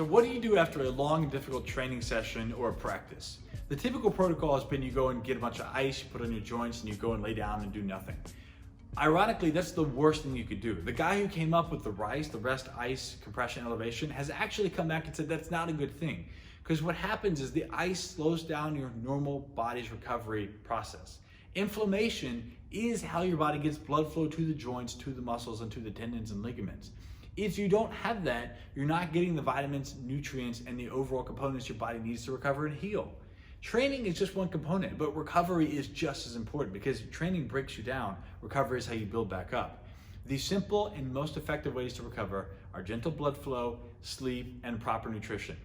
So what do you do after a long and difficult training session or practice? The typical protocol has been you go and get a bunch of ice, you put on your joints, and you go and lay down and do nothing. Ironically, that's the worst thing you could do. The guy who came up with the rest, ice, compression, elevation has actually come back and said that's not a good thing. Because what happens is the ice slows down your normal body's recovery process. Inflammation is how your body gets blood flow to the joints, to the muscles, and to the tendons and ligaments. If you don't have that, you're not getting the vitamins, nutrients, and the overall components your body needs to recover and heal. Training is just one component, but recovery is just as important because training breaks you down. Recovery is how you build back up. The simple and most effective ways to recover are gentle blood flow, sleep, and proper nutrition.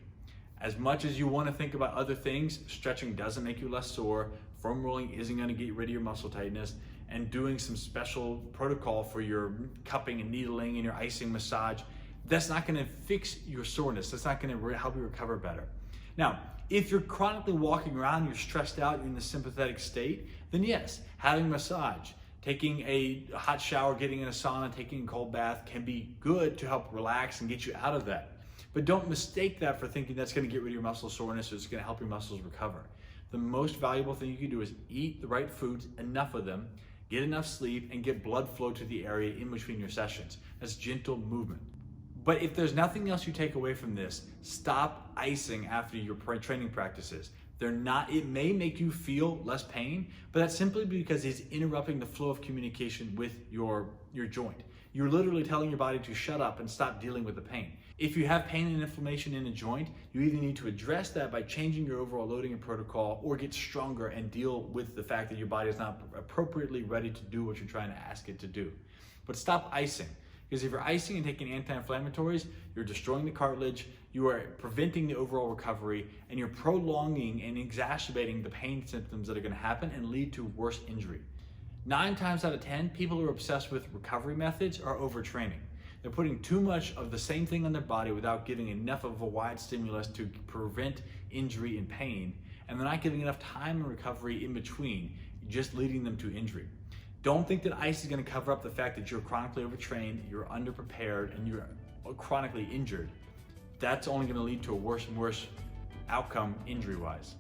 As much as you want to think about other things, stretching doesn't make you less sore, foam rolling isn't going to get rid of your muscle tightness, and doing some special protocol for your cupping and needling and your icing massage, that's not going to fix your soreness. That's not going to help you recover better. Now, if you're chronically walking around, you're stressed out, you're in the sympathetic state, then yes, having massage, taking a hot shower, getting in a sauna, taking a cold bath can be good to help relax and get you out of that. But don't mistake that for thinking that's going to get rid of your muscle soreness or it's going to help your muscles recover. The most valuable thing you can do is eat the right foods, enough of them, get enough sleep, and get blood flow to the area in between your sessions. That's gentle movement. But if there's nothing else you take away from this, stop icing after your training practices. It may make you feel less pain, but that's simply because it's interrupting the flow of communication with your joint. You're literally telling your body to shut up and stop dealing with the pain. If you have pain and inflammation in a joint, you either need to address that by changing your overall loading and protocol or get stronger and deal with the fact that your body is not appropriately ready to do what you're trying to ask it to do. But stop icing. Because if you're icing and taking anti-inflammatories, you're destroying the cartilage, you are preventing the overall recovery, and you're prolonging and exacerbating the pain symptoms that are going to happen and lead to worse injury. 9 times out of 10, people who are obsessed with recovery methods are overtraining. They're putting too much of the same thing on their body without giving enough of a wide stimulus to prevent injury and pain, and they're not giving enough time and recovery in between, just leading them to injury. Don't think that ice is going to cover up the fact that you're chronically overtrained, you're underprepared, and you're chronically injured. That's only going to lead to a worse and worse outcome injury-wise.